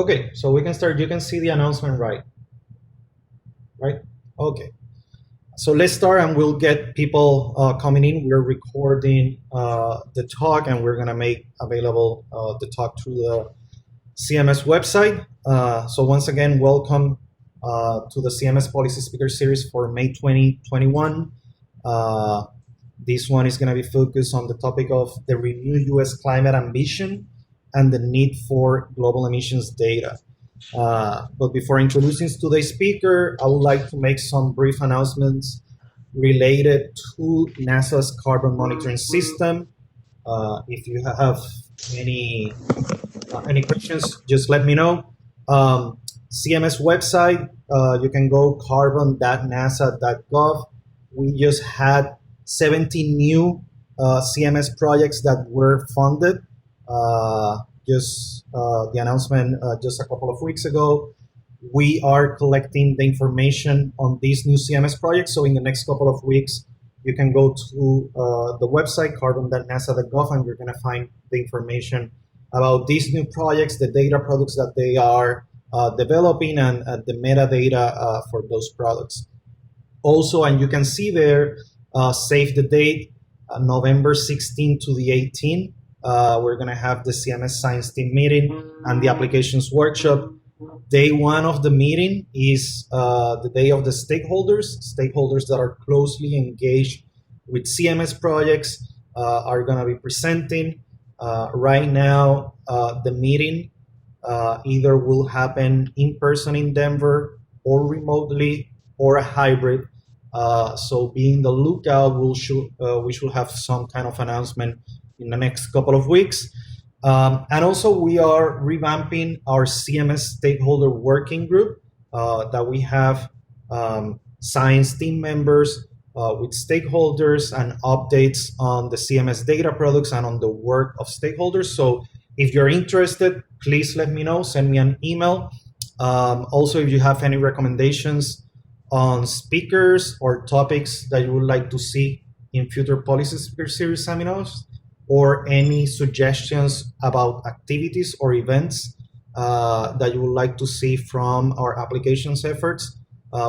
Okay, so we can start. You can see the announcement, right? Okay. So let's start, and we'll get people coming in. We're recording the talk, and we're gonna make available the talk through the CMS website. So once again, welcome to the CMS Policy Speaker Series for May 2021. This one is gonna be focused on the topic of the renewed U.S. climate ambition and the need for global emissions data. But before introducing today's speaker, I would like to make some brief announcements related to NASA's carbon monitoring system. If you have any questions, just let me know. CMS website, you can go carbon.nasa.gov. We just had 17 new CMS projects that were funded. The announcement just a couple of weeks ago. We are collecting the information on these new CMS projects. So in the next couple of weeks, you can go to the website carbon.nasa.gov, and you're going to find the information about these new projects, the data products that they are developing, and the metadata for those products. Also, and you can see there, save the date, November 16 to the 18th. We're going to have the CMS Science Team meeting and the applications workshop. Day one of the meeting is the day of the stakeholders that are closely engaged with CMS projects are going to be presenting. Right now, the meeting either will happen in person in Denver or remotely or a hybrid. So be in the lookout. We should have some kind of announcement in the next couple of weeks. And also we are revamping our CMS stakeholder working group that we have science team members with stakeholders and updates on the CMS data products and on the work of stakeholders. So if you're interested, please let me know, send me an email. Also, if you have any recommendations on speakers or topics that you would like to see in future Policy Speaker Series seminars, or any suggestions about activities or events that you would like to see from our applications efforts,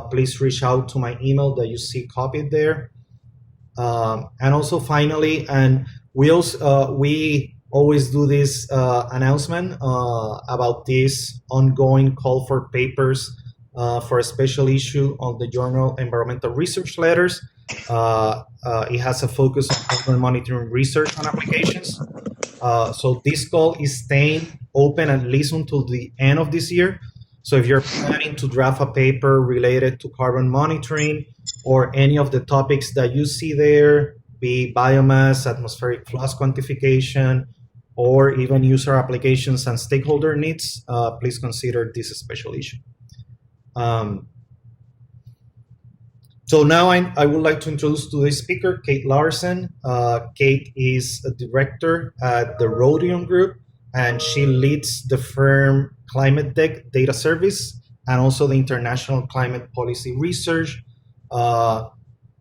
please reach out to my email that you see copied there. And also finally, and we always do this announcement about this ongoing call for papers for a special issue on the journal Environmental Research Letters. It has a focus on carbon monitoring research and applications. So this call is staying open at least until the end of this year. So if you're planning to draft a paper related to carbon monitoring or any of the topics that you see there, be biomass, atmospheric flux quantification, or even user applications and stakeholder needs, please consider this a special issue. So now I would like to introduce today's speaker, Kate Larsen. Kate is a director at the Rhodium Group, and she leads the firm Climate Tech Data Service and also the International Climate Policy Research.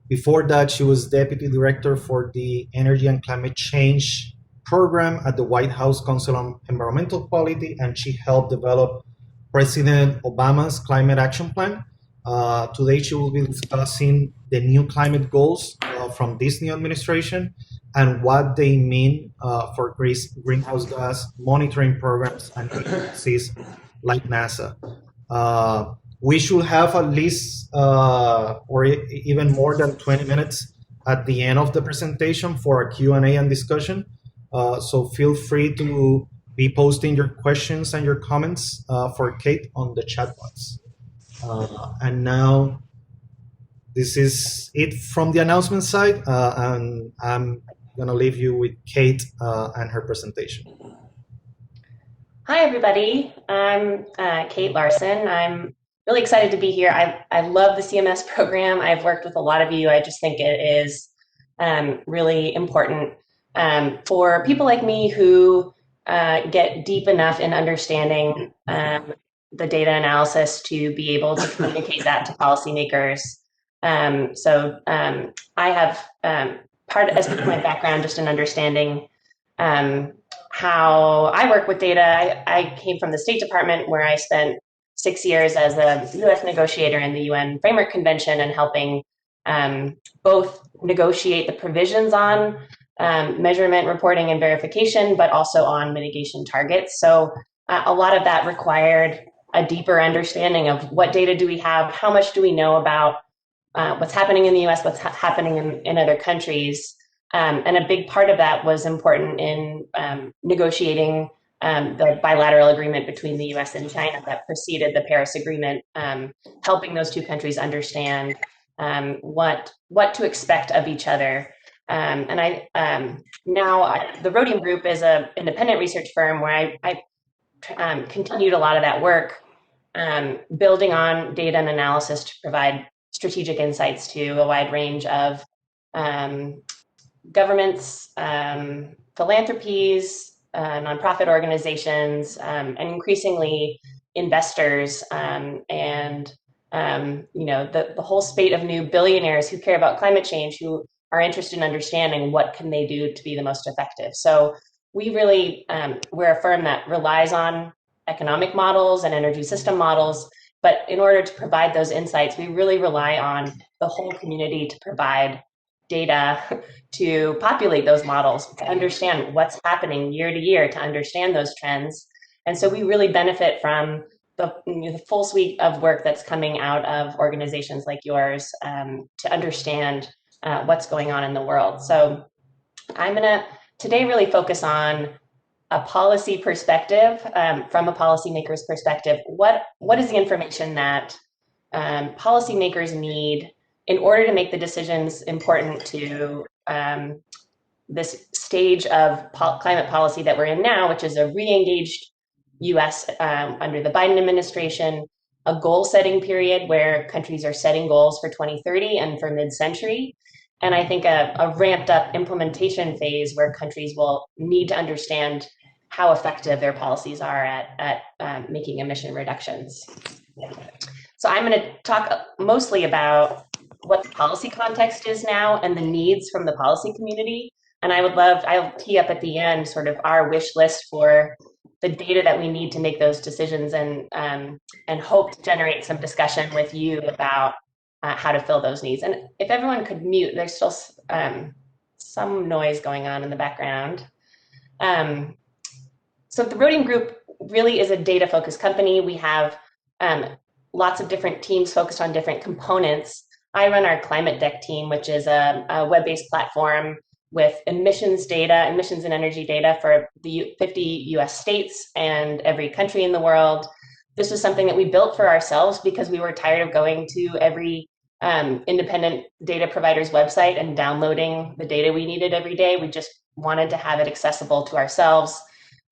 Before that, she was deputy director for the Energy and Climate Change program at the White House Council on Environmental Quality, and she helped develop President Obama's Climate Action Plan. Today, she will be discussing the new climate goals from this new administration and what they mean for greenhouse gas monitoring programs and agencies like NASA. We should have at least or even more than 20 minutes at the end of the presentation for a Q&A and discussion. So feel free to be posting your questions and your comments for Kate on the chat box. And now this is it from the announcement side, and I'm gonna leave you with Kate and her presentation. Hi everybody, I'm Kate Larsen. I'm really excited to be here. I love the CMS program. I've worked with a lot of you. I just think it is really important for people like me who get deep enough in understanding the data analysis to be able to communicate that to policymakers. I have as part of my background just an understanding how I work with data. I came from the State Department, where I spent 6 years as a U.S. negotiator in the UN Framework Convention and helping both negotiate the provisions on measurement, reporting, and verification, but also on mitigation targets. So a lot of that required a deeper understanding of what data do we have, how much do we know about what's happening in the US, what's happening in other countries. And a big part of that was important in negotiating the bilateral agreement between the US and China that preceded the Paris Agreement, helping those two countries understand what to expect of each other. The Rhodium Group is an independent research firm where I continued a lot of that work, building on data and analysis to provide strategic insights to a wide range of governments, philanthropies, nonprofit organizations, and increasingly investors, and the whole spate of new billionaires who care about climate change, who are interested in understanding what can they do to be the most effective. So we really, we're a firm that relies on economic models and energy system models, but in order to provide those insights, we really rely on the whole community to provide data to populate those models, to understand what's happening year to year, to understand those trends. And so we really benefit from the full suite of work that's coming out of organizations like yours, to understand what's going on in the world. So I'm going to today really focus on a policy perspective, from a policymaker's perspective. What is the information that policymakers need in order to make the decisions important to this stage of climate policy that we're in now, which is a re-engaged US under the Biden administration, a goal-setting period where countries are setting goals for 2030 and for mid-century, and I think a ramped-up implementation phase where countries will need to understand how effective their policies are at making emission reductions. So I'm going to talk mostly about what the policy context is now and the needs from the policy community. And I'll tee up at the end sort of our wish list for the data that we need to make those decisions, and hope to generate some discussion with you about how to fill those needs. And if everyone could mute, there's still some noise going on in the background. So the Rhodium Group really is a data-focused company. We have lots of different teams focused on different components. I run our climate deck team, which is a web-based platform with emissions and energy data for the 50 US states and every country in the world. This was something that we built for ourselves because we were tired of going to every independent data provider's website and downloading the data we needed every day. We just wanted to have it accessible to ourselves.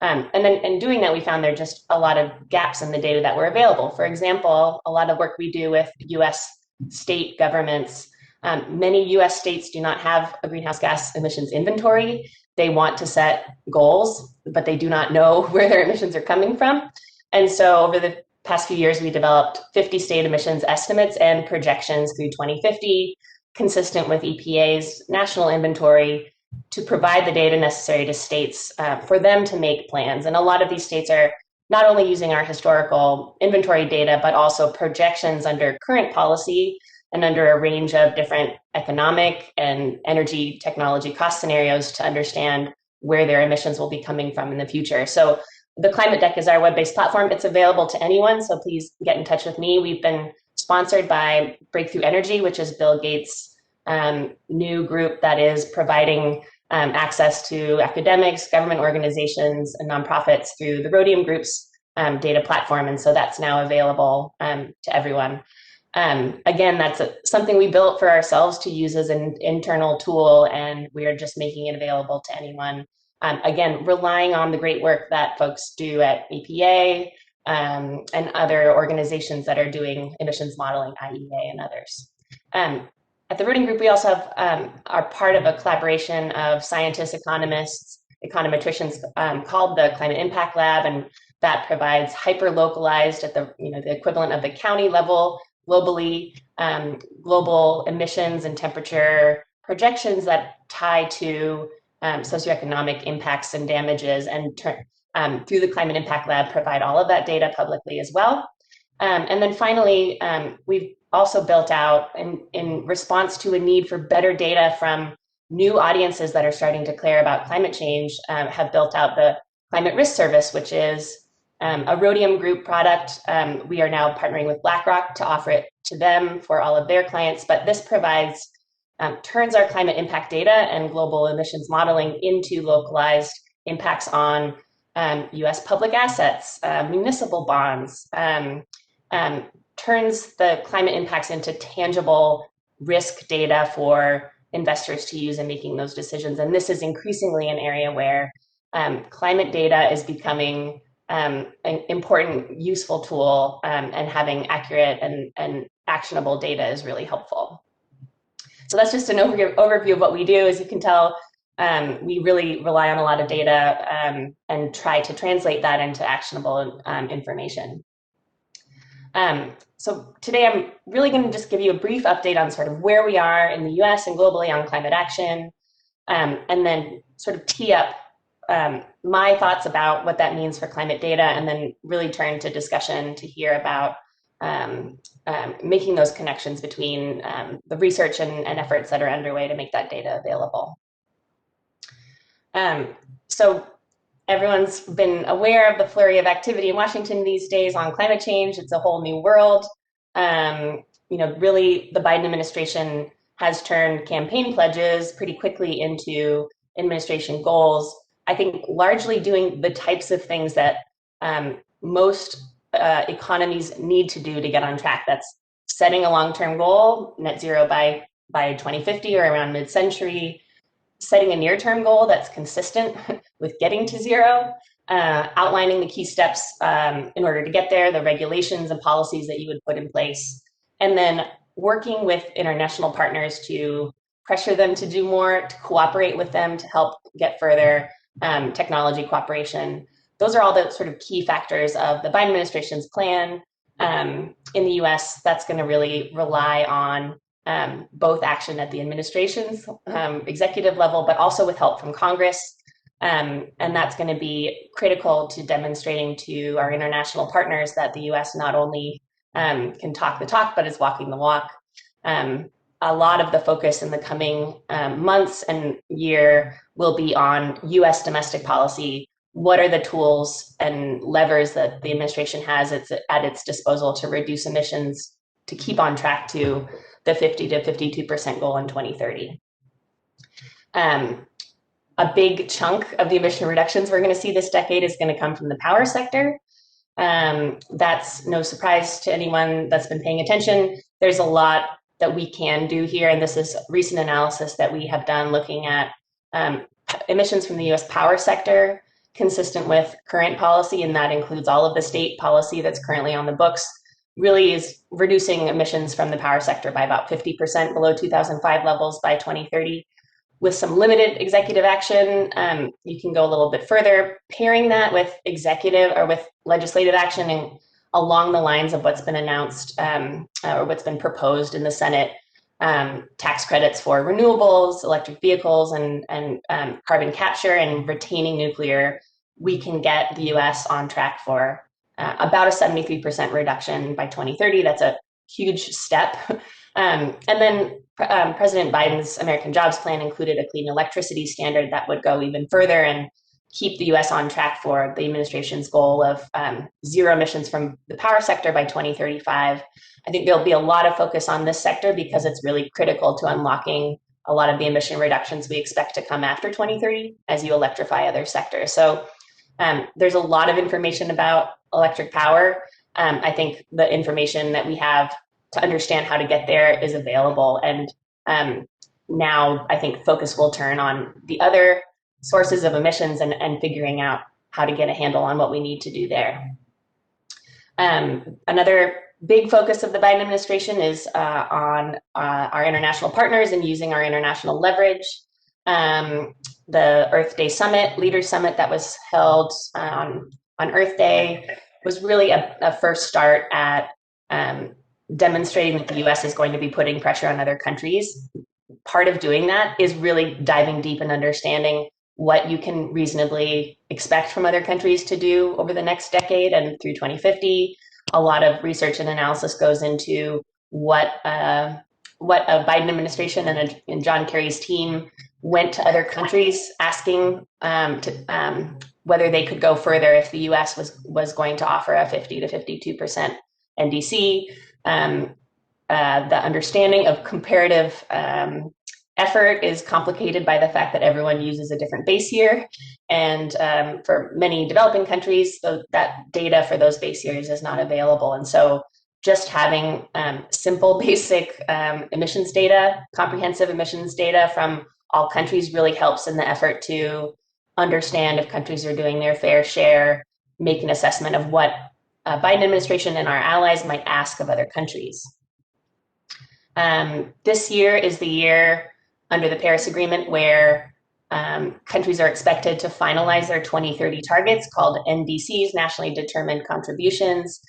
And then in doing that, we found there are just a lot of gaps in the data that were available. For example, a lot of work we do with US state governments. Many US states do not have a greenhouse gas emissions inventory. They want to set goals, but they do not know where their emissions are coming from. And so over the past few years, we developed 50 state emissions estimates and projections through 2050, consistent with EPA's national inventory, to provide the data necessary to states for them to make plans. And a lot of these states are not only using our historical inventory data, but also projections under current policy and under a range of different economic and energy technology cost scenarios to understand where their emissions will be coming from in the future. So the Climate Deck is our web-based platform. It's available to anyone, so please get in touch with me. We've been sponsored by Breakthrough Energy, which is Bill Gates' new group that is providing access to academics, government organizations, and nonprofits through the Rhodium Group's data platform. And so that's now available to everyone. Again, that's something we built for ourselves to use as an internal tool, and we are just making it available to anyone. Again, relying on the great work that folks do at EPA and other organizations that are doing emissions modeling, IEA and others. At the Rhodium Group, we also have, are part of a collaboration of scientists, economists, econometricians called the Climate Impact Lab, and that provides hyper-localized at the equivalent of the county level globally, global emissions and temperature projections that tie to socioeconomic impacts and damages, and through the Climate Impact Lab provide all of that data publicly as well. And then finally, we've also built out, in response to a need for better data from new audiences that are starting to care about climate change, have built out the Climate Risk Service, which is a Rhodium Group product. We are now partnering with BlackRock to offer it to them for all of their clients, but this provides, turns our climate impact data and global emissions modeling into localized impacts on US public assets, municipal bonds, turns the climate impacts into tangible risk data for investors to use in making those decisions. And this is increasingly an area where climate data is becoming an important, useful tool, and having accurate and actionable data is really helpful. So that's just an overview of what we do. As you can tell, we really rely on a lot of data and try to translate that into actionable information. So today I'm really going to just give you a brief update on sort of where we are in the US and globally on climate action, and then sort of tee up my thoughts about what that means for climate data, and then really turn to discussion to hear about making those connections between the research and efforts that are underway to make that data available. So everyone's been aware of the flurry of activity in Washington these days on climate change. It's a whole new world. Really, the Biden administration has turned campaign pledges pretty quickly into administration goals. I think largely doing the types of things that most economies need to do to get on track. That's setting a long-term goal, net zero by 2050 or around mid-century, setting a near-term goal that's consistent with getting to zero, outlining the key steps in order to get there, the regulations and policies that you would put in place, and then working with international partners to pressure them to do more, to cooperate with them to help get further technology cooperation. Those are all the sort of key factors of the Biden administration's plan. In the US, that's going to really rely on both action at the administration's executive level, but also with help from Congress. And that's going to be critical to demonstrating to our international partners that the US not only can talk the talk, but is walking the walk. A lot of the focus in the coming months and year will be on US domestic policy. What are the tools and levers that the administration has at its disposal to reduce emissions, to keep on track to the 50 to 52% goal in 2030? A big chunk of the emission reductions we're going to see this decade is going to come from the power sector. That's no surprise to anyone that's been paying attention. There's a lot that we can do here, and this is recent analysis that we have done looking at emissions from the US power sector consistent with current policy, and that includes all of the state policy that's currently on the books, really is reducing emissions from the power sector by about 50% below 2005 levels by 2030. With some limited executive action, you can go a little bit further, pairing that with executive or with legislative action and along the lines of what's been announced or what's been proposed in the Senate, tax credits for renewables, electric vehicles, and carbon capture and retaining nuclear. We can get the US on track for about a 73% reduction by 2030. That's a huge step. And then President Biden's American Jobs Plan included a clean electricity standard that would go even further and keep the US on track for the administration's goal of zero emissions from the power sector by 2035. I think there'll be a lot of focus on this sector because it's really critical to unlocking a lot of the emission reductions we expect to come after 2030 as you electrify other sectors. So there's a lot of information about electric power. I think the information that we have to understand how to get there is available. And now I think focus will turn on the other sources of emissions and figuring out how to get a handle on what we need to do there. Another big focus of the Biden administration is on our international partners and using our international leverage. The Earth Day Summit, Leaders Summit that was held on Earth Day was really a first start at demonstrating that the US is going to be putting pressure on other countries. part of doing that is really diving deep and understanding what you can reasonably expect from other countries to do over the next decade and through 2050. A lot of research and analysis goes into what a Biden administration and John Kerry's team went to other countries asking whether they could go further if the U.S. was going to offer a 50 to 52% NDC. The understanding of comparative effort is complicated by the fact that everyone uses a different base year. And for many developing countries, that data for those base years is not available. And so just having simple, basic emissions data, comprehensive emissions data from all countries really helps in the effort to understand if countries are doing their fair share, make an assessment of what Biden administration and our allies might ask of other countries. This year is the year under the Paris Agreement where countries are expected to finalize their 2030 targets called NDCs, nationally determined contributions.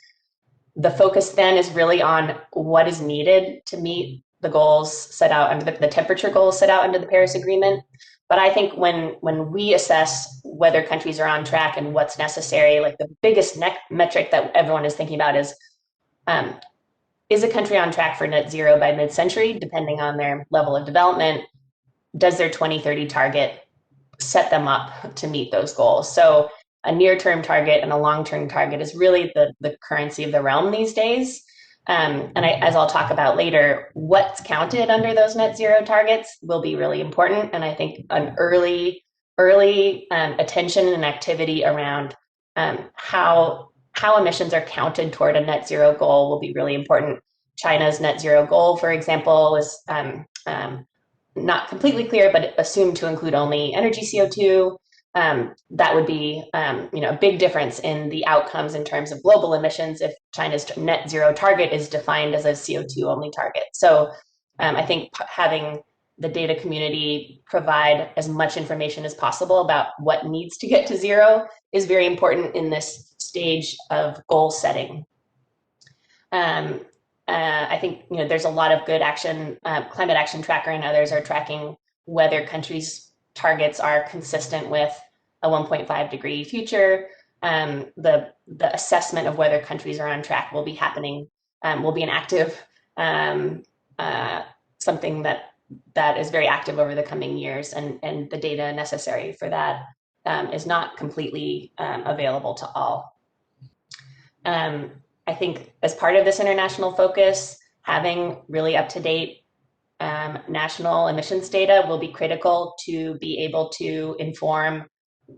The focus then is really on what is needed to meet the goals set out under the temperature goals set out under the Paris Agreement. But I think when we assess whether countries are on track and what's necessary, like the biggest metric that everyone is thinking about is a country on track for net zero by mid-century, depending on their level of development? Does their 2030 target set them up to meet those goals? So a near-term target and a long-term target is really the currency of the realm these days. As I'll talk about later, what's counted under those net zero targets will be really important. And I think an early attention and activity around how emissions are counted toward a net zero goal will be really important. China's net zero goal, for example, is not completely clear, but assumed to include only energy CO2. That would be a big difference in the outcomes in terms of global emissions if China's net zero target is defined as a CO2 only target. So I think having the data community provide as much information as possible about what needs to get to zero is very important in this stage of goal setting. I think there's a lot of good action. Climate Action Tracker and others are tracking whether countries' targets are consistent with a 1.5 degree future. The assessment of whether countries are on track will be happening. Will be an active something that is very active over the coming years, and the data necessary for that is not completely available to all. I think as part of this international focus, having really up-to-date national emissions data will be critical to be able to inform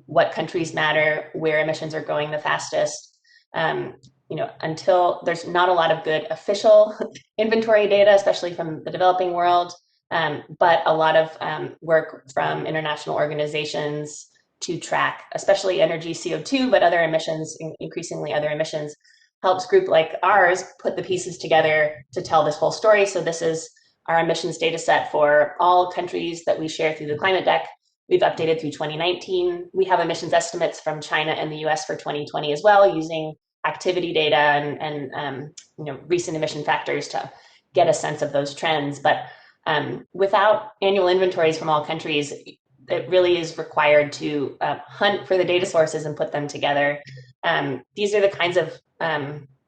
what countries matter, where emissions are going the fastest. Until there's not a lot of good official inventory data, especially from the developing world, but a lot of work from international organizations to track, especially energy CO2, but other emissions, increasingly other emissions, helps group like ours put the pieces together to tell this whole story. So this is our emissions data set for all countries that we share through the climate deck. We've updated through 2019. We have emissions estimates from China and the US for 2020 as well, using activity data and recent emission factors to get a sense of those trends. But without annual inventories from all countries, it really is required to hunt for the data sources and put them together. These are the kinds of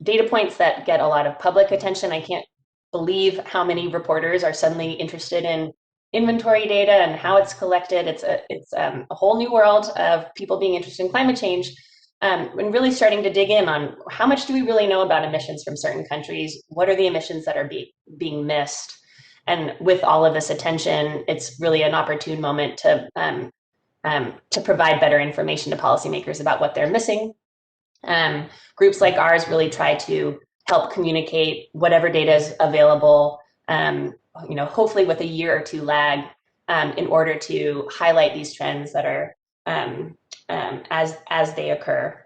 data points that get a lot of public attention. I can't believe how many reporters are suddenly interested in inventory data and how it's collected. It's a whole new world of people being interested in climate change, and really starting to dig in on how much do we really know about emissions from certain countries? What are the emissions that are being missed? And with all of this attention, it's really an opportune moment to provide better information to policymakers about what they're missing. Groups like ours really try to help communicate whatever data is available, hopefully with a year or two lag, in order to highlight these trends that are as they occur.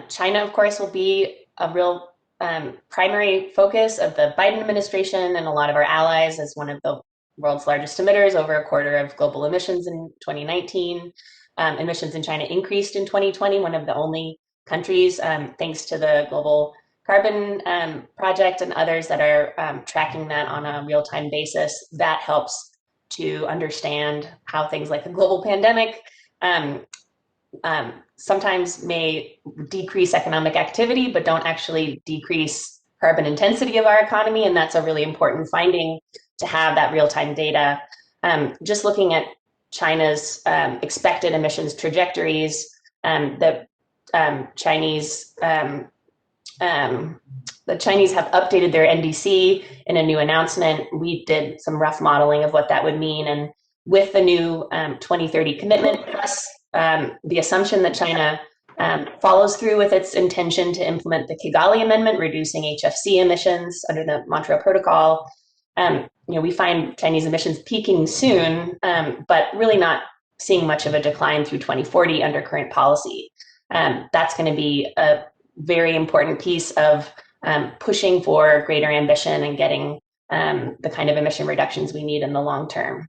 China, of course, will be a real primary focus of the Biden administration and a lot of our allies as one of the world's largest emitters, over a quarter of global emissions in 2019. Emissions in China increased in 2020, one of the only countries, thanks to the global Carbon Project and others that are tracking that on a real-time basis, that helps to understand how things like the global pandemic um, sometimes may decrease economic activity, but don't actually decrease carbon intensity of our economy. And that's a really important finding, to have that real-time data. Just looking at China's expected emissions trajectories, the Chinese the Chinese have updated their NDC in a new announcement. We did some rough modeling of what that would mean. And with the new 2030 commitment, plus the assumption that China follows through with its intention to implement the Kigali Amendment, reducing HFC emissions under the Montreal Protocol, we find Chinese emissions peaking soon, but really not seeing much of a decline through 2040 under current policy. That's going to be a very important piece of pushing for greater ambition and getting the kind of emission reductions we need in the long term.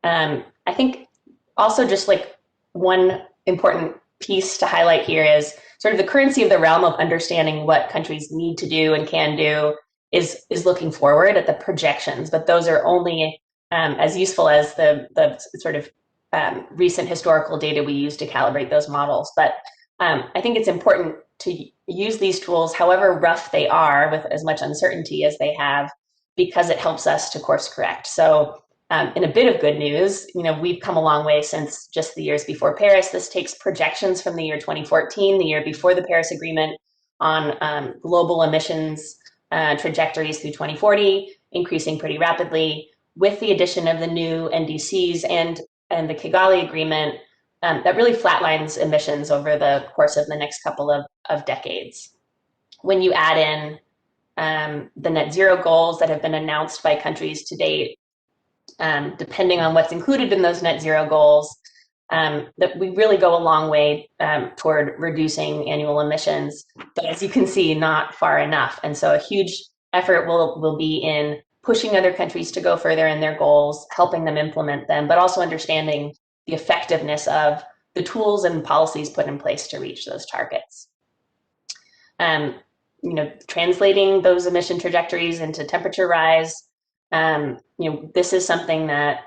I think also just like one important piece to highlight here is sort of the currency of the realm of understanding what countries need to do and can do is looking forward at the projections, but those are only as useful as the sort of recent historical data we use to calibrate those models. But I think it's important to use these tools, however rough they are, with as much uncertainty as they have, because it helps us to course correct. So in a bit of good news, we've come a long way since just the years before Paris. This takes projections from the year 2014, the year before the Paris Agreement, on global emissions trajectories through 2040, increasing pretty rapidly, with the addition of the new NDCs and the Kigali Agreement. That really flatlines emissions over the course of the next couple of decades. When you add in the net zero goals that have been announced by countries to date, depending on what's included in those net zero goals, that we really go a long way toward reducing annual emissions. But as you can see, not far enough. And so a huge effort will be in pushing other countries to go further in their goals, helping them implement them, but also understanding the effectiveness of the tools and policies put in place to reach those targets. Translating those emission trajectories into temperature rise, this is something that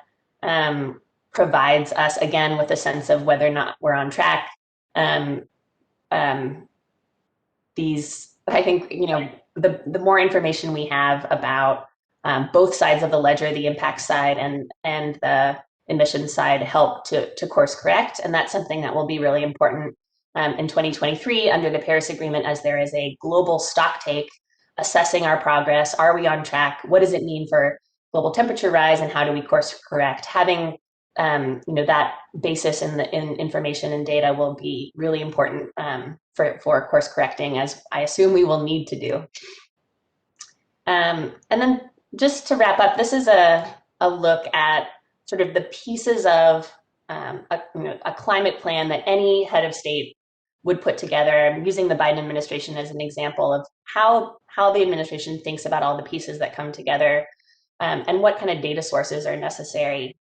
provides us, again, with a sense of whether or not we're on track. I think, the more information we have about both sides of the ledger, the impact side and the emissions side, help to course correct. And that's something that will be really important in 2023 under the Paris Agreement, as there is a global stock take assessing our progress. Are we on track? What does it mean for global temperature rise, and how do we course correct? Having that basis in information and data will be really important for course correcting, as I assume we will need to do. And then just to wrap up, this is a look at sort of the pieces of a climate plan that any head of state would put together. I'm using the Biden administration as an example of how the administration thinks about all the pieces that come together, and what kind of data sources are necessary.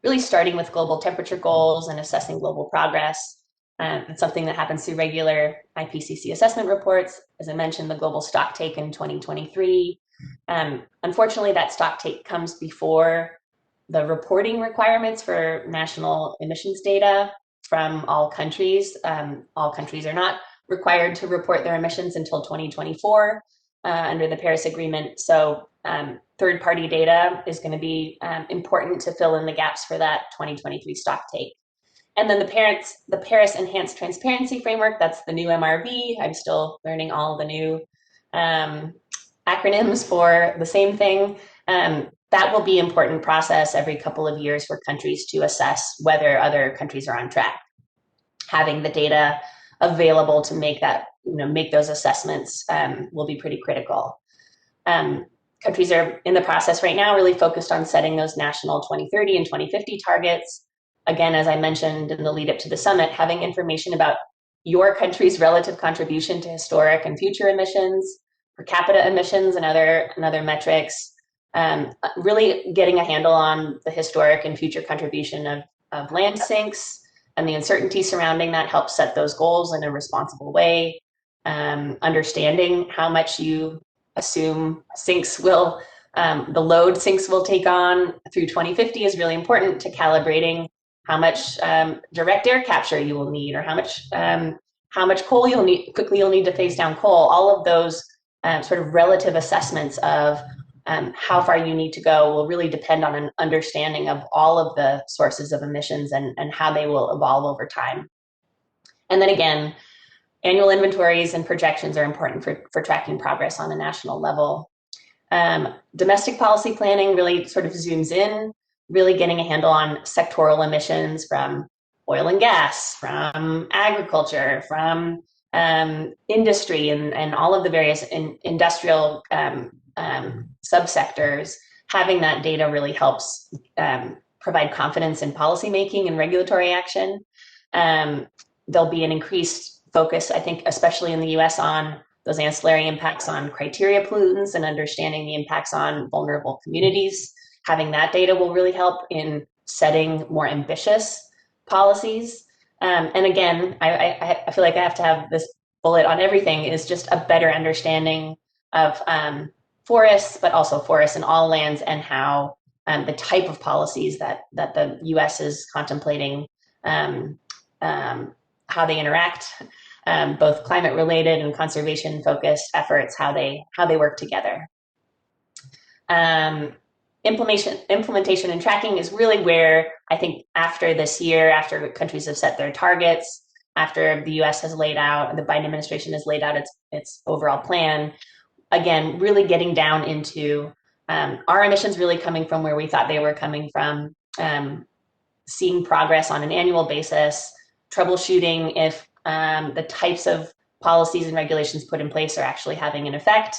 Really starting with global temperature goals and assessing global progress. It's something that happens through regular IPCC assessment reports. As I mentioned, the global stock take in 2023. Unfortunately, that stock take comes before the reporting requirements for national emissions data from all countries. All countries are not required to report their emissions until 2024 under the Paris Agreement. So third-party data is going to be important to fill in the gaps for that 2023 stock take. And then the Paris Enhanced Transparency Framework, that's the new MRV. I'm still learning all the new acronyms for the same thing. That will be an important process every couple of years for countries to assess whether other countries are on track. Having the data available to make those assessments will be pretty critical. Countries are in the process right now really focused on setting those national 2030 and 2050 targets. Again, as I mentioned in the lead up to the summit, having information about your country's relative contribution to historic and future emissions, per capita emissions, and other metrics, really getting a handle on the historic and future contribution of land sinks and the uncertainty surrounding that helps set those goals in a responsible way. understanding how much you assume sinks will, the load sinks will take on through 2050 is really important to calibrating how much direct air capture you will need, or how much coal you'll need, quickly you'll need to phase down coal. All of those sort of relative assessments of how far you need to go will really depend on an understanding of all of the sources of emissions and how they will evolve over time. And then again, annual inventories and projections are important for tracking progress on a national level. Domestic policy planning really sort of zooms in, really getting a handle on sectoral emissions from oil and gas, from agriculture, from industry, and all of the various industrial subsectors. Having that data really helps provide confidence in policymaking and regulatory action. There'll be an increased focus, I think, especially in the US, on those ancillary impacts on criteria pollutants and understanding the impacts on vulnerable communities. Having that data will really help in setting more ambitious policies. And again, I feel like I have to have this bullet on everything, is just a better understanding of forests, but also forests in all lands, and how the type of policies that the US is contemplating, how they interact, both climate related and conservation focused efforts, how they work together. Implementation and tracking is really where I think after this year, after countries have set their targets, after the US has laid out, the Biden administration has laid out its overall plan, again, really getting down into our emissions really coming from where we thought they were coming from, seeing progress on an annual basis, troubleshooting if the types of policies and regulations put in place are actually having an effect.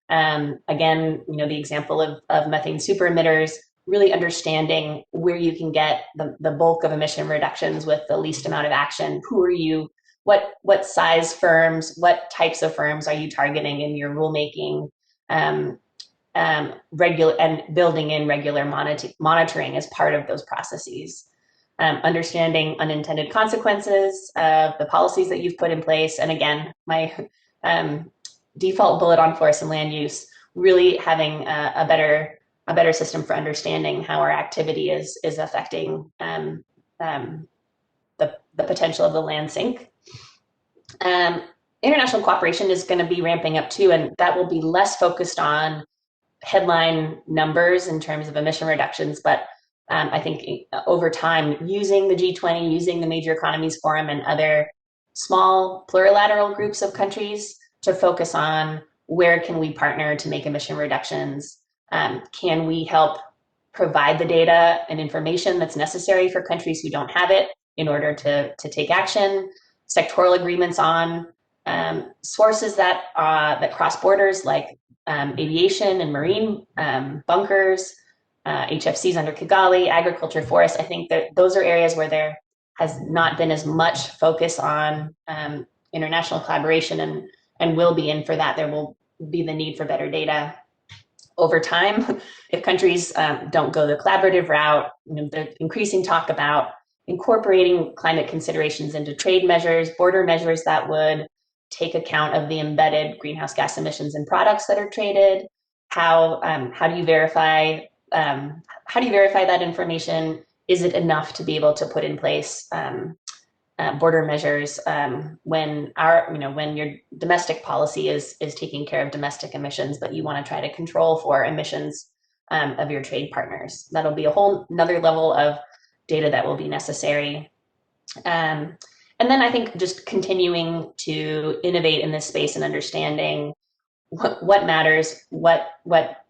Again, the example of methane super emitters, really understanding where you can get the bulk of emission reductions with the least amount of action. Who are you? What size firms, what types of firms are you targeting in your rulemaking? Regular and building in regular monitoring as part of those processes. Understanding unintended consequences of the policies that you've put in place. And again, my default bullet on forest and land use, really having a better system for understanding how our activity is affecting the potential of the land sink. International cooperation is going to be ramping up too, and that will be less focused on headline numbers in terms of emission reductions, but I think over time, using the G20, using the Major Economies Forum and other small plurilateral groups of countries to focus on where can we partner to make emission reductions? Can we help provide the data and information that's necessary for countries who don't have it in order to take action? Sectoral agreements on sources that cross borders, like aviation and marine bunkers, HFCs under Kigali, agriculture, forest. I think that those are areas where there has not been as much focus on international collaboration, and will be. And for that, there will be the need for better data over time. If countries don't go the collaborative route, there's increasing talk about incorporating climate considerations into trade measures, border measures that would take account of the embedded greenhouse gas emissions in products that are traded. How do you verify that information? Is it enough to be able to put in place border measures when your domestic policy is taking care of domestic emissions, but you want to try to control for emissions of your trade partners? That'll be a whole another level of data that will be necessary. And then I think just continuing to innovate in this space and understanding what matters, what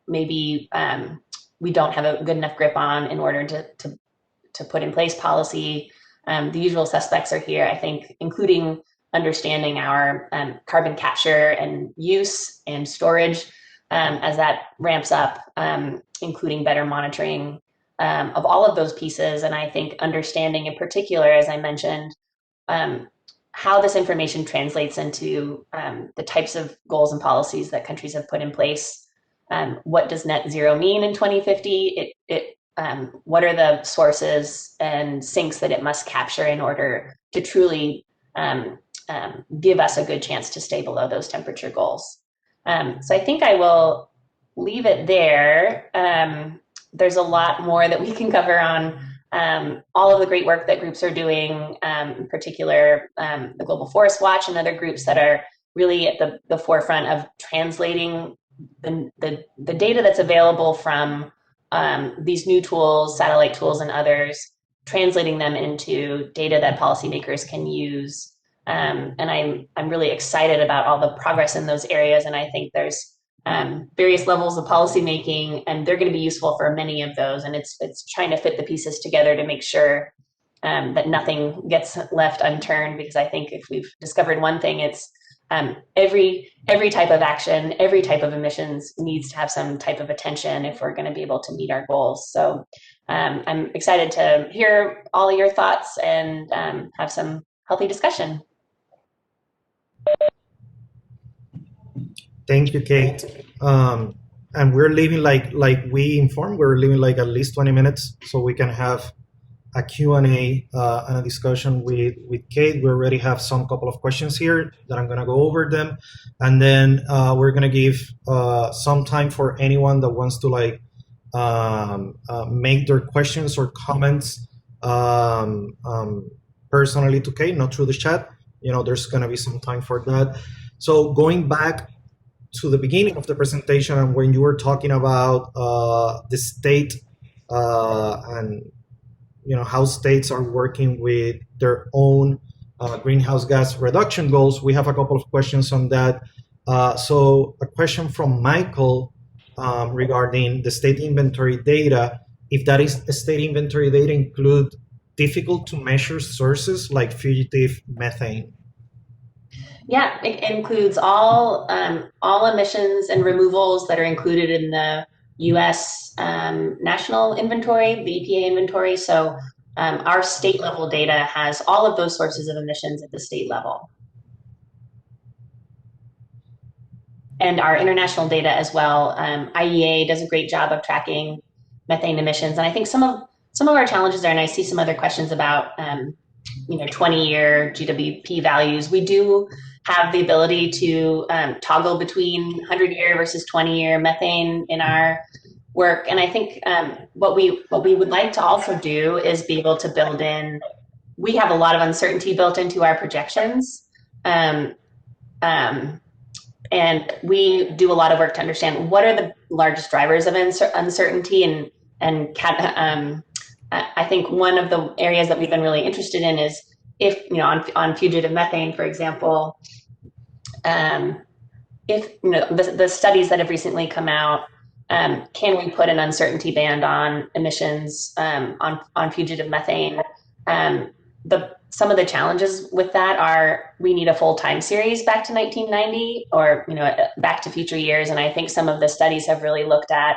maybe we don't have a good enough grip on in order to put in place policy. The usual suspects are here, I think, including understanding our carbon capture and use and storage as that ramps up, including better monitoring of all of those pieces. And I think understanding in particular, as I mentioned, how this information translates into the types of goals and policies that countries have put in place. What does net zero mean in 2050? What are the sources and sinks that it must capture in order to truly give us a good chance to stay below those temperature goals. So I think I will leave it there. There's a lot more that we can cover on all of the great work that groups are doing, in particular the Global Forest Watch and other groups that are really at the forefront of translating the data that's available from these new tools, satellite tools and others, translating them into data that policymakers can use. And I'm really excited about all the progress in those areas. And I think there's various levels of policymaking, and they're going to be useful for many of those. And it's trying to fit the pieces together to make sure that nothing gets left unturned. Because I think if we've discovered one thing, it's every type of action, every type of emissions needs to have some type of attention if we're going to be able to meet our goals. So I'm excited to hear all your thoughts and have some healthy discussion. Thank you, Kate. And we're leaving like we informed, we're leaving like at least 20 minutes so we can have a Q&A and a discussion with Kate. We already have some couple of questions here that I'm going to go over them. And then we're going to give some time for anyone that wants to like make their questions or comments personally to Kate, not through the chat. You know, there's going to be some time for that. So going back to the beginning of the presentation and when you were talking about the state and you know how states are working with their own greenhouse gas reduction goals, we have a couple of questions on that. So a question from Michael regarding the state inventory data, if that is state inventory data include difficult to measure sources like fugitive methane. Yeah, it includes all emissions and removals that are included in the U.S. National Inventory, the EPA inventory. So our state level data has all of those sources of emissions at the state level. And our international data as well. IEA does a great job of tracking methane emissions. And I think some of our challenges are, and I see some other questions about 20-year GWP values. We do have the ability to toggle between 100-year versus 20-year methane in our work. And I think what we would like to also do is be able to build in, we have a lot of uncertainty built into our projections. And we do a lot of work to understand what are the largest drivers of uncertainty. And I think one of the areas that we've been really interested in is if, on fugitive methane, for example, if, the studies that have recently come out, can we put an uncertainty band on emissions on fugitive methane? Some of the challenges with that are we need a full time series back to 1990 or, back to future years. And I think some of the studies have really looked at,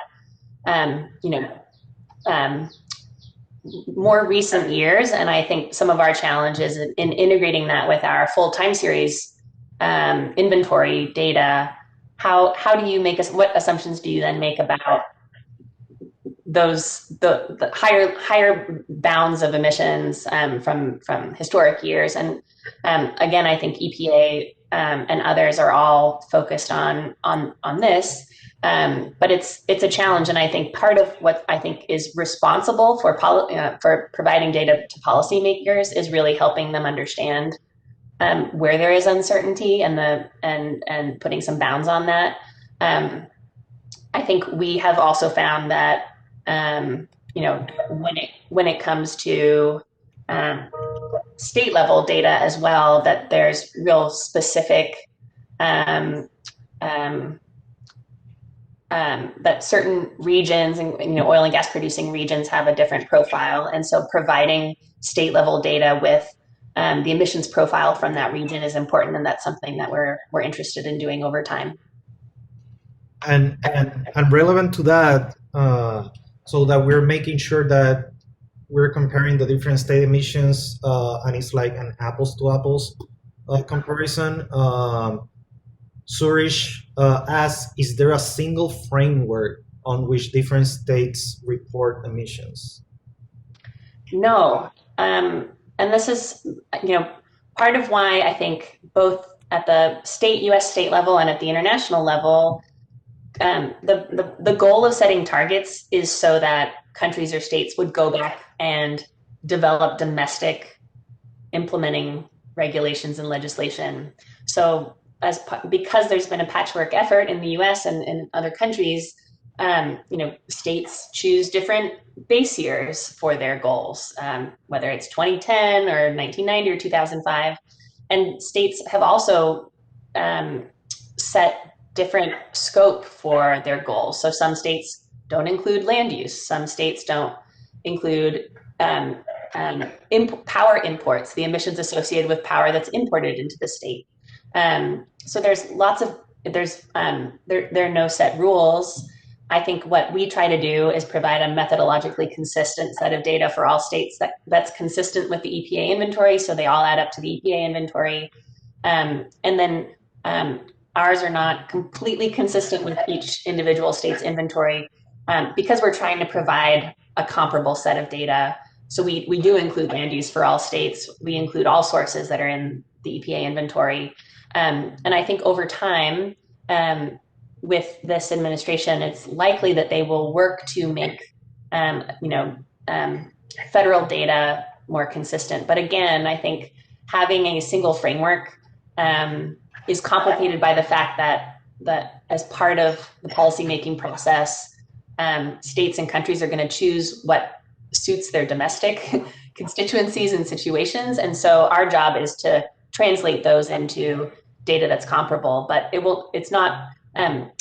more recent years. And I think some of our challenges in integrating that with our full time series inventory data, how do you what assumptions do you then make about the higher bounds of emissions from historic years? And again, I think EPA and others are all focused on this. But it's a challenge, and I think part of what I think is responsible for providing data to policymakers is really helping them understand where there is uncertainty and putting some bounds on that. I think we have also found that when it comes to state level data as well, that there's real specific that certain regions and oil and gas producing regions have a different profile, and so providing state level data with the emissions profile from that region is important, and that's something that we're interested in doing over time. And relevant to that, so that we're making sure that we're comparing the different state emissions, and it's like an apples to apples comparison. Surish asks, is there a single framework on which different states report emissions? No. And this is, part part of why I think both at the U.S. state level and at the international level, the goal of setting targets is so that countries or states would go back and develop domestic implementing regulations and legislation. So because there's been a patchwork effort in the U.S. and in other countries, states choose different base years for their goals, whether it's 2010 or 1990 or 2005. And states have also set different scope for their goals. So some states don't include land use. Some states don't include power imports, the emissions associated with power that's imported into the state. So there are no set rules. I think what we try to do is provide a methodologically consistent set of data for all states that's consistent with the EPA inventory, so they all add up to the EPA inventory. And then ours are not completely consistent with each individual state's inventory because we're trying to provide a comparable set of data. So we do include land use for all states. We include all sources that are in the EPA inventory. And I think over time, with this administration, it's likely that they will work to make, federal data more consistent. But again, I think having a single framework is complicated by the fact that as part of the policymaking process, states and countries are going to choose what suits their domestic constituencies and situations. And so our job is to translate those into data that's comparable, but it's not,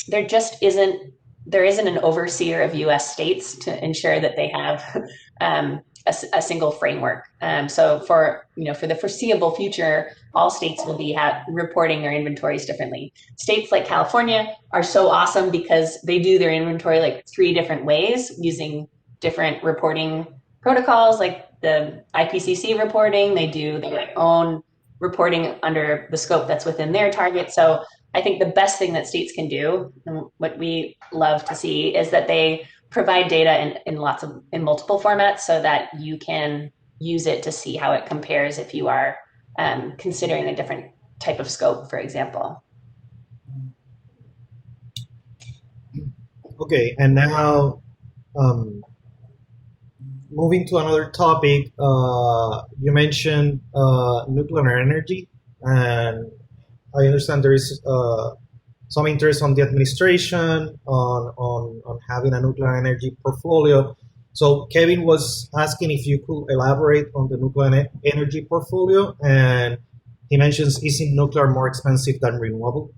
there isn't an overseer of US states to ensure that they have a single framework. So for the foreseeable future, all states will be reporting their inventories differently. States like California are so awesome because they do their inventory like 3 different ways using different reporting protocols, like the IPCC reporting. They do their own reporting under the scope that's within their target. So I think the best thing that states can do, and what we love to see, is that they provide data in multiple formats so that you can use it to see how it compares if you are considering a different type of scope, for example. Okay, and now moving to another topic, you mentioned nuclear energy, and I understand there is some interest on the administration on having a nuclear energy portfolio. So Kevin was asking if you could elaborate on the nuclear energy portfolio, and he mentions, isn't nuclear more expensive than renewable?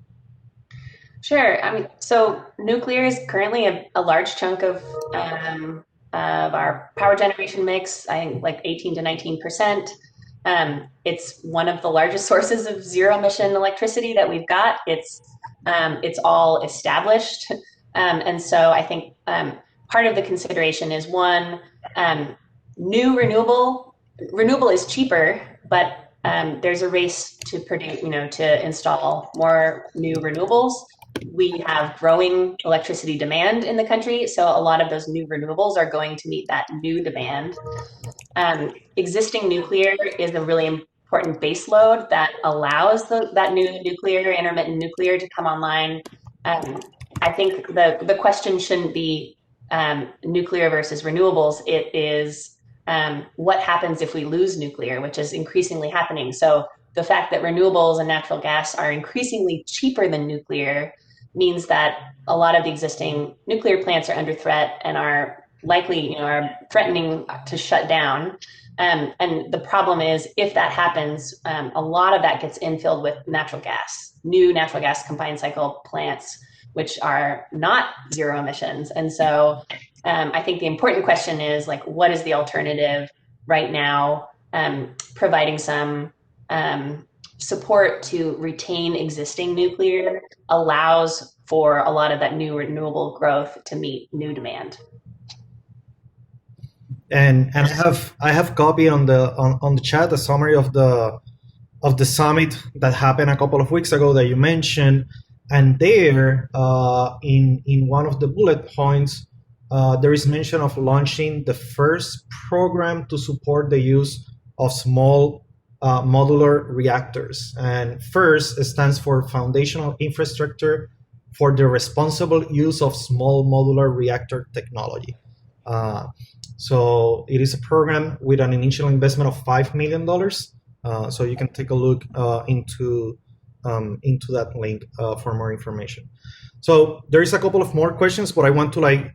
Sure. I mean, so nuclear is currently a large chunk of our power generation mix. I think like 18 to 19%. It's one of the largest sources of zero emission electricity that we've got. It's all established, and so I think part of the consideration is one, new renewable is cheaper, but there's a race to produce, to install more new renewables. We have growing electricity demand in the country, so a lot of those new renewables are going to meet that new demand. Existing nuclear is a really important base load that allows that new nuclear, intermittent nuclear, to come online. I think the question shouldn't be nuclear versus renewables. It is what happens if we lose nuclear, which is increasingly happening. So the fact that renewables and natural gas are increasingly cheaper than nuclear means that a lot of the existing nuclear plants are under threat and are likely, are threatening to shut down. And the problem is, if that happens, a lot of that gets infilled with natural gas, new natural gas combined cycle plants, which are not zero emissions. And so I think the important question is, like, what is the alternative right now? Providing some support to retain existing nuclear allows for a lot of that new renewable growth to meet new demand. And I have copied on the chat a summary of the summit that happened a couple of weeks ago that you mentioned, and there in one of the bullet points there is mention of launching the first program to support the use of small modular reactors. And FIRST stands for Foundational Infrastructure for the Responsible Use of Small Modular Reactor Technology. So it is a program with an initial investment of $5 million. So you can take a look into that link for more information. So there is a couple of more questions, but I want to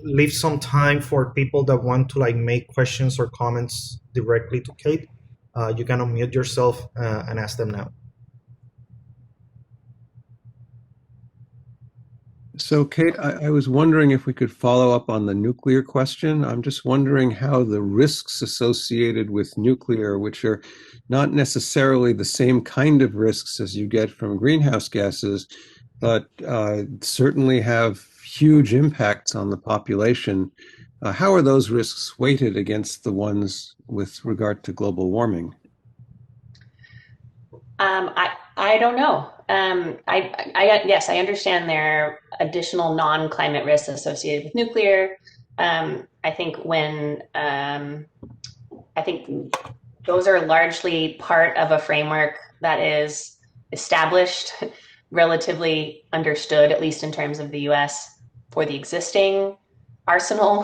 leave some time for people that want to make questions or comments directly to Kate. You can unmute yourself and ask them now. So, Kate, I was wondering if we could follow up on the nuclear question. I'm just wondering how the risks associated with nuclear, which are not necessarily the same kind of risks as you get from greenhouse gases, but certainly have huge impacts on the population. How are those risks weighted against the ones with regard to global warming? I don't know. Yes, I understand there are additional non-climate risks associated with nuclear. I think those are largely part of a framework that is established, relatively understood, at least in terms of the U.S., for the existing arsenal,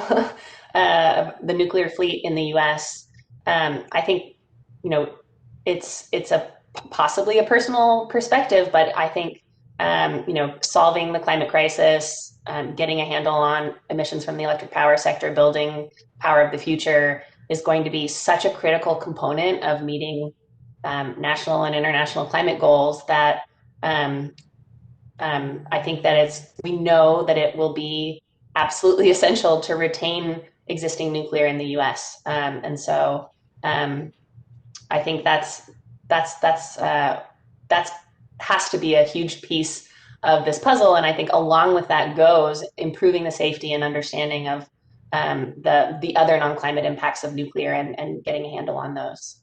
the nuclear fleet in the U.S. I think, it's possibly a personal perspective, but I think, solving the climate crisis, getting a handle on emissions from the electric power sector, building power of the future is going to be such a critical component of meeting national and international climate goals that I think that we know that it will be absolutely essential to retain existing nuclear in the U.S. And so I think that's has to be a huge piece of this puzzle. And I think along with that goes improving the safety and understanding of the other non-climate impacts of nuclear and getting a handle on those.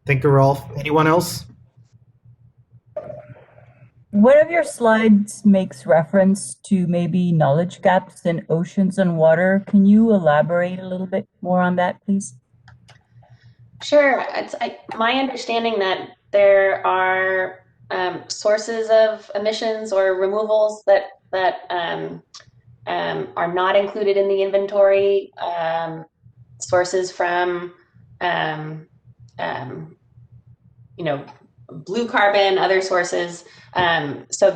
Thank you, Rolf. Anyone else? One of your slides makes reference to maybe knowledge gaps in oceans and water. Can you elaborate a little bit more on that, please? Sure. It's my understanding that there are sources of emissions or removals that are not included in the inventory. Sources from blue carbon, other sources. So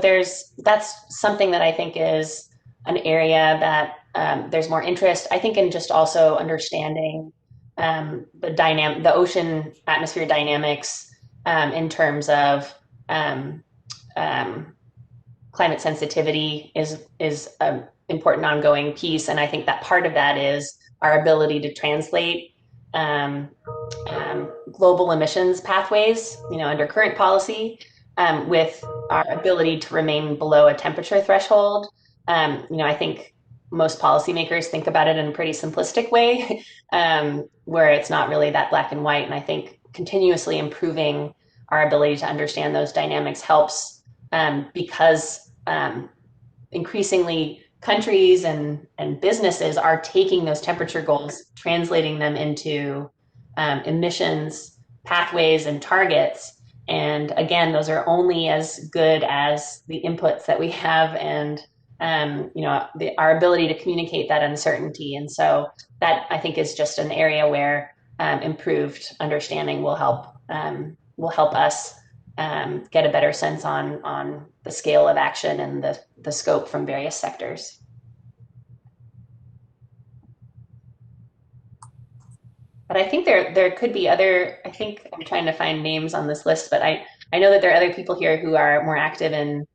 that's something that I think is an area that there's more interest, I think, in just also understanding the ocean atmosphere dynamics in terms of climate sensitivity is an important ongoing piece. And I think that part of that is our ability to translate global emissions pathways, under current policy, with our ability to remain below a temperature threshold. I think most policymakers think about it in a pretty simplistic way, where it's not really that black and white. And I think continuously improving our ability to understand those dynamics helps, because increasingly countries and businesses are taking those temperature goals, translating them into emissions pathways and targets. And again, those are only as good as the inputs that we have and our ability to communicate that uncertainty. And so that, I think, is just an area where improved understanding will help us get a better sense on the scale of action and the scope from various sectors. But I think there could be other, I think I'm trying to find names on this list, but I know that there are other people here who are more active in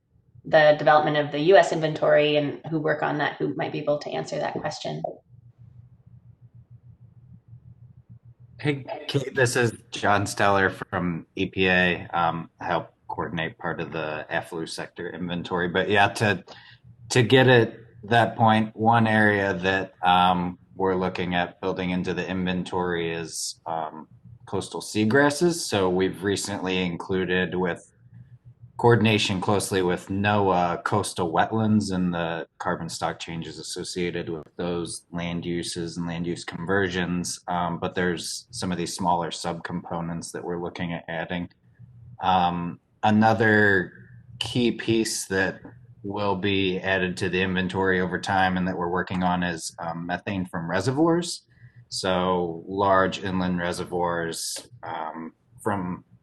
the development of the US inventory and who work on that, who might be able to answer that question. Hey, Kate, this is John Steller from EPA. I help coordinate part of the effluent sector inventory. But yeah, to get at that point, one area that we're looking at building into the inventory is coastal seagrasses. So we've recently included with coordination closely with NOAA coastal wetlands and the carbon stock changes associated with those land uses and land use conversions. But there's some of these smaller subcomponents that we're looking at adding. Another key piece that will be added to the inventory over time and that we're working on is methane from reservoirs. So large inland reservoirs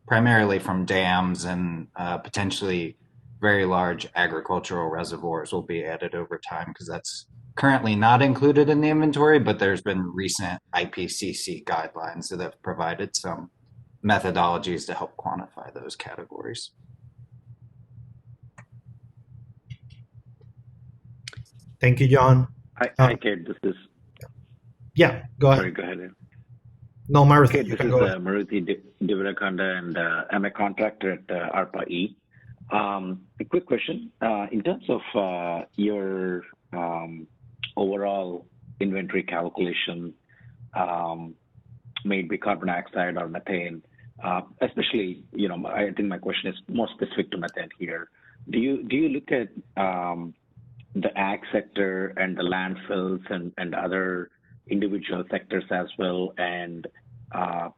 primarily from dams and potentially very large agricultural reservoirs will be added over time because that's currently not included in the inventory, but there's been recent IPCC guidelines that have provided some methodologies to help quantify those categories. Thank you, John. Hi, Kate. This is. Yeah, go ahead. Sorry, go ahead. No, Maruti, Kate, you this can is go ahead. Maruti Divarakonda, and I'm a contractor at ARPA-E. A quick question. In terms of your overall inventory calculation made by carbon dioxide or methane, especially, I think my question is more specific to methane here. Do you look at the ag sector and the landfills and other individual sectors as well, and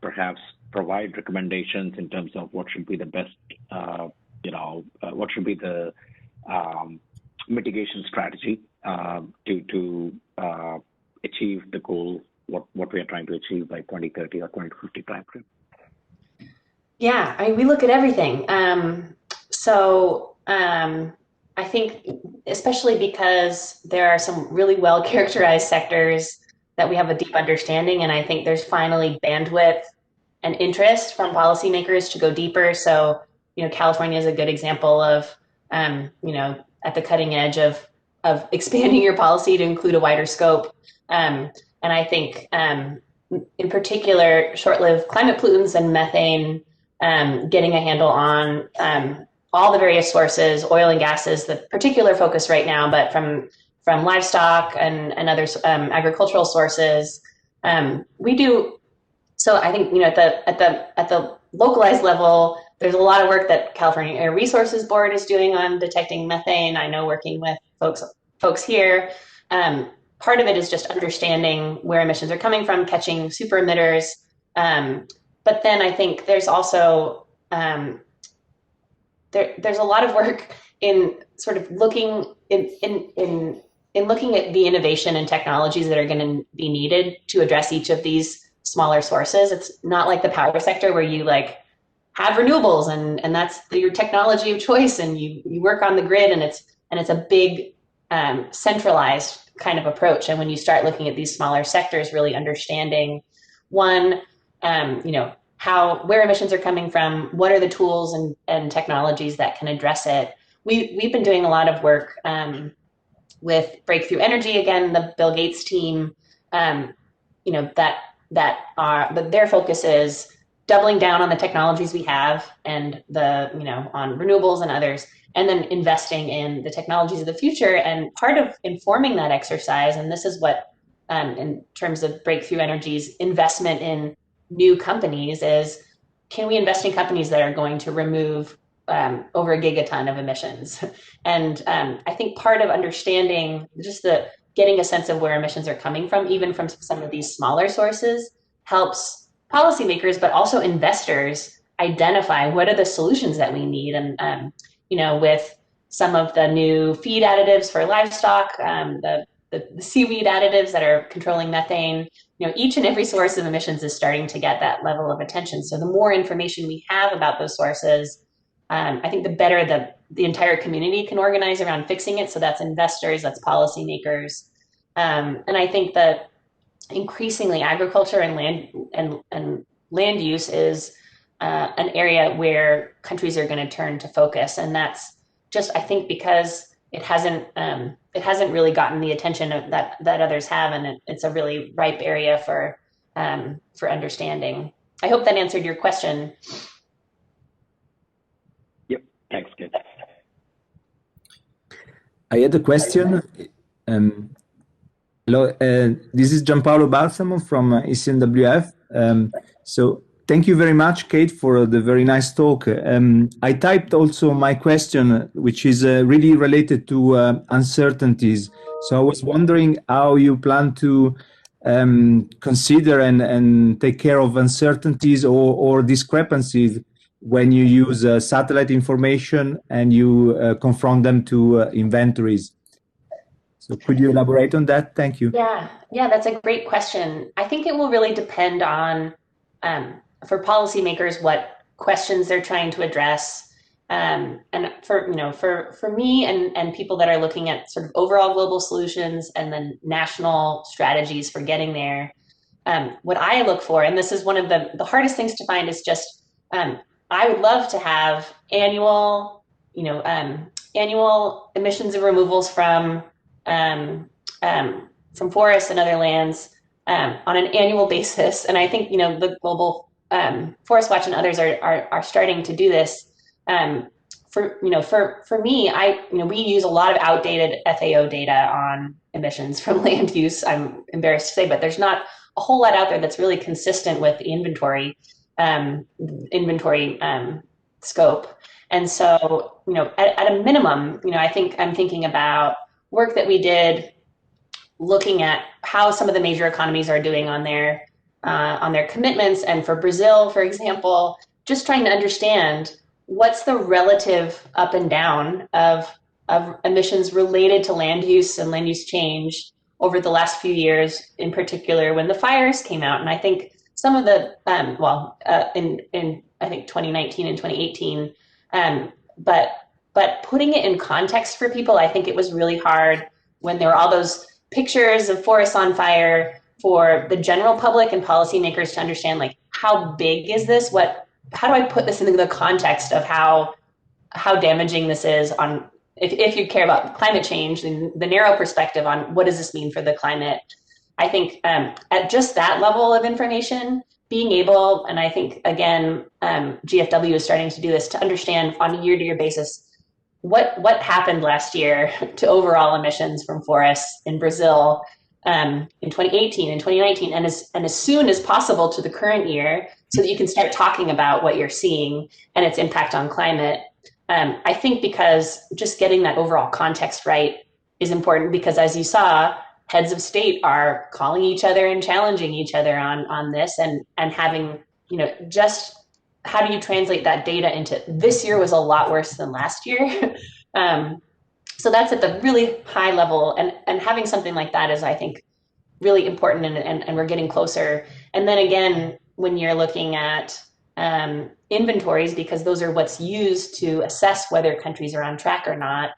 perhaps provide recommendations in terms of what should be the best, what should be the mitigation strategy to achieve the goal, what we are trying to achieve by 2030 or 2050 timeframe? Yeah, we look at everything. I think, especially because there are some really well characterized sectors that we have a deep understanding, and I think there's finally bandwidth and interest from policymakers to go deeper. So, California is a good example of, at the cutting edge of expanding your policy to include a wider scope. And I think, in particular, short-lived climate pollutants and methane, getting a handle on all the various sources, oil and gases, the particular focus right now, but from livestock and other agricultural sources. We do. So I think at the localized level, there's a lot of work that California Air Resources Board is doing on detecting methane. I know working with folks here. Part of it is just understanding where emissions are coming from, catching super emitters. But then I think there's also there's a lot of work in sort of looking in looking at the innovation and technologies that are going to be needed to address each of these smaller sources. It's not like the power sector where you have renewables and that's your technology of choice and you work on the grid and it's a big centralized kind of approach. And when you start looking at these smaller sectors, really understanding where emissions are coming from, what are the tools and technologies that can address it. We've been doing a lot of work with Breakthrough Energy, again, the Bill Gates team, but their focus is doubling down on the technologies we have and on renewables and others, and then investing in the technologies of the future. And part of informing that exercise, and this is what, in terms of Breakthrough Energy's investment in new companies, is can we invest in companies that are going to remove over a gigaton of emissions? And I think part of understanding just getting a sense of where emissions are coming from, even from some of these smaller sources, helps policymakers, but also investors identify what are the solutions that we need. And, with some of the new feed additives for livestock, the seaweed additives that are controlling methane, each and every source of emissions is starting to get that level of attention. So the more information we have about those sources, I think the better the entire community can organize around fixing it. So that's investors, that's policymakers. And I think that increasingly agriculture and land use is an area where countries are going to turn to focus. And that's just, I think, because it hasn't really gotten the attention that others have, and it's a really ripe area for understanding. I hope that answered your question. Yep, thanks, Kate. I had a question. Hello, this is Gianpaolo Balsamo from ECNWF. So thank you very much, Kate, for the very nice talk. I typed also my question, which is really related to uncertainties. So I was wondering how you plan to consider and take care of uncertainties or discrepancies when you use satellite information and you confront them to inventories. So could you elaborate on that? Thank you. Yeah, that's a great question. I think it will really depend on, for policymakers, what questions they're trying to address. And for me and people that are looking at sort of overall global solutions and then national strategies for getting there, what I look for, and this is one of the hardest things to find, is just I would love to have annual emissions and removals from forests and other lands on an annual basis. And I think the Global Forest Watch and others are starting to do this. For me, we use a lot of outdated FAO data on emissions from land use. I'm embarrassed to say, but there's not a whole lot out there that's really consistent with the inventory scope. And so, at a minimum, I think I'm thinking about work that we did looking at how some of the major economies are doing on their commitments. And for Brazil, for example, just trying to understand what's the relative up and down of emissions related to land use and land use change over the last few years, in particular when the fires came out. And I think some of the, in I think 2019 and 2018, but putting it in context for people, I think it was really hard when there were all those pictures of forests on fire for the general public and policymakers to understand, like, how big is this? How do I put this into the context of how damaging this is on, if you care about climate change, and the narrow perspective on what does this mean for the climate. I think at just that level of information, being able, and I think, again, GFW is starting to do this, to understand on a year-to-year basis what happened last year to overall emissions from forests in Brazil in 2018 and 2019, and as soon as possible to the current year, so that you can start talking about what you're seeing and its impact on climate. I think because just getting that overall context right is important, because as you saw, heads of state are calling each other and challenging each other on this, and having, just how do you translate that data into this year was a lot worse than last year. So that's at the really high level, and having something like that is, I think, really important, and we're getting closer. And then again, when you're looking at inventories, because those are what's used to assess whether countries are on track or not,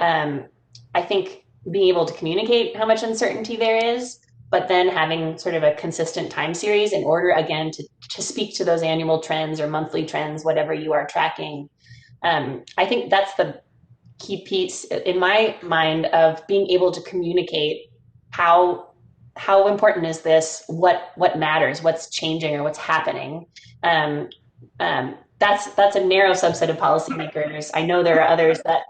I think being able to communicate how much uncertainty there is, but then having sort of a consistent time series in order, again, to speak to those annual trends or monthly trends, whatever you are tracking. I think that's the key piece in my mind of being able to communicate how important is this, what matters, what's changing or what's happening. That's a narrow subset of policymakers. I know there are others that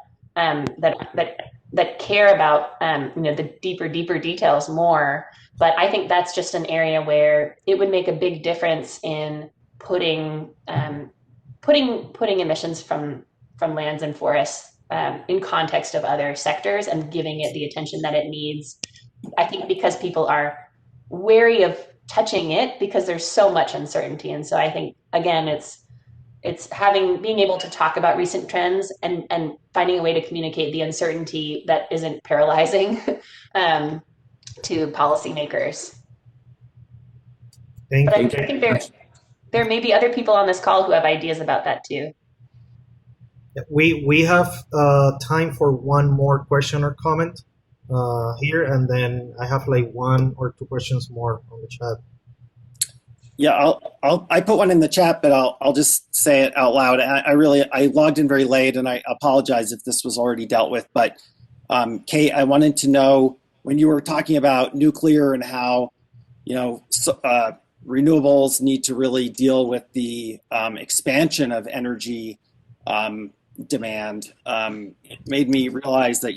care about the deeper details more, but I think that's just an area where it would make a big difference in putting emissions from lands and forests in context of other sectors and giving it the attention that it needs. I think because people are wary of touching it because there's so much uncertainty. And so I think, again, it's being able to talk about recent trends and finding a way to communicate the uncertainty that isn't paralyzing to policymakers. Thank but you. I think there may be other people on this call who have ideas about that too. We have time for one more question or comment here, and then I have like one or two questions more on the chat. Yeah, I put one in the chat, but I'll just say it out loud. I logged in very late, and I apologize if this was already dealt with. But Kate, I wanted to know, when you were talking about nuclear and how renewables need to really deal with the expansion of energy demand, it made me realize that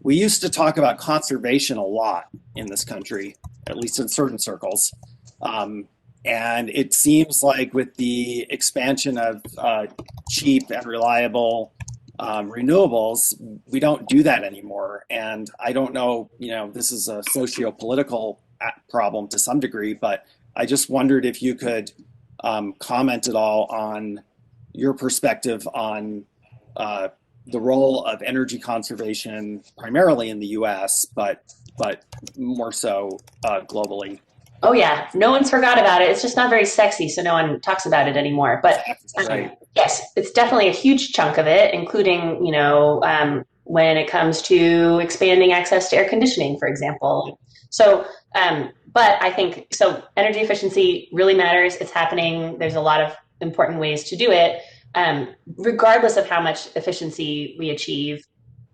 we used to talk about conservation a lot in this country, at least in certain circles. And it seems like with the expansion of cheap and reliable renewables, we don't do that anymore. And I don't know, this is a socio-political problem to some degree, but I just wondered if you could comment at all on your perspective on the role of energy conservation, primarily in the U.S., but more so globally. Oh yeah, no one's forgot about it. It's just not very sexy, so no one talks about it anymore. But Right. yes, it's definitely a huge chunk of it, including when it comes to expanding access to air conditioning, for example. So, but I think so. Energy efficiency really matters. It's happening. There's a lot of important ways to do it. Regardless of how much efficiency we achieve,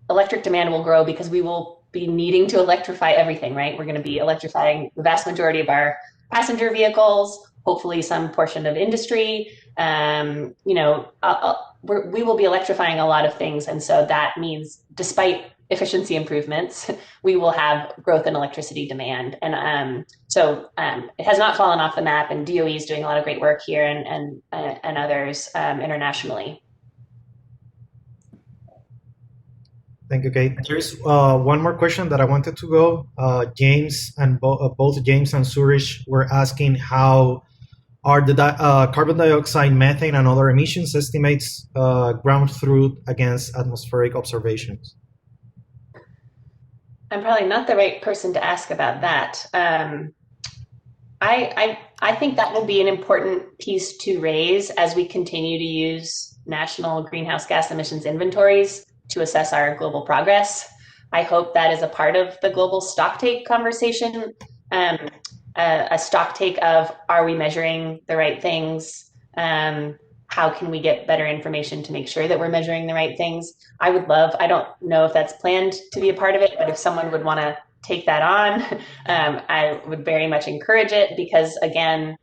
electric demand will grow because we will be needing to electrify everything, right? We're going to be electrifying the vast majority of our passenger vehicles, hopefully some portion of industry. We will be electrifying a lot of things. And so that means despite efficiency improvements, we will have growth in electricity demand. And it has not fallen off the map, and DOE is doing a lot of great work here and others internationally. Thank you, Kate. There's one more question that I wanted to go. James and both James and Surish were asking how are the carbon dioxide, methane, and other emissions estimates ground truth against atmospheric observations? I'm probably not the right person to ask about that. I think that will be an important piece to raise as we continue to use national greenhouse gas emissions inventories to assess our global progress. I hope that is a part of the global stocktake conversation, a stocktake of, are we measuring the right things? How can we get better information to make sure that we're measuring the right things? I don't know if that's planned to be a part of it, but if someone would want to take that on, I would very much encourage it, because again,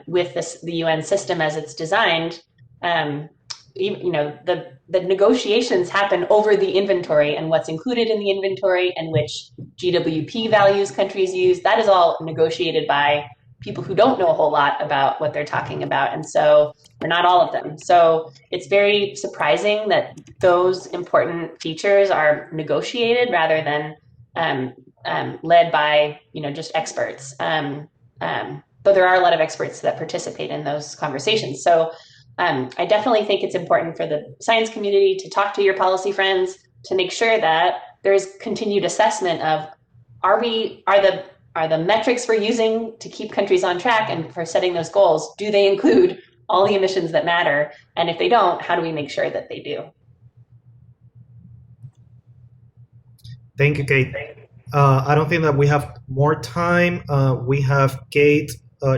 with the UN system as it's designed, the negotiations happen over the inventory and what's included in the inventory and which GWP values countries use. That is all negotiated by people who don't know a whole lot about what they're talking about. And so, or not all of them. So it's very surprising that those important features are negotiated rather than led by, just experts. But there are a lot of experts that participate in those conversations. So I definitely think it's important for the science community to talk to your policy friends to make sure that there's continued assessment of are the metrics we're using to keep countries on track and for setting those goals, do they include all the emissions that matter? And if they don't, how do we make sure that they do? Thank you, Kate. I don't think that we have more time. We have Kate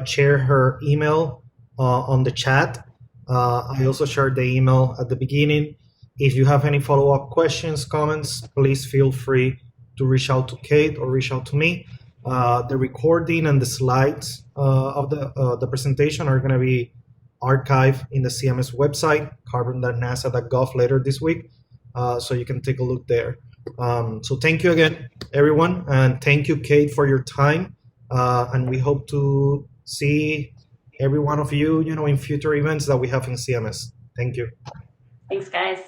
share her email on the chat. I also shared the email at the beginning. If you have any follow-up questions, comments, please feel free to reach out to Kate or reach out to me. The recording and the slides of the presentation are going to be archived in the CMS website, carbon.nasa.gov, later this week, so you can take a look there. So thank you again, everyone, and thank you, Kate, for your time. And we hope to see every one of you, in future events that we have in CMS. Thank you. Thanks, guys.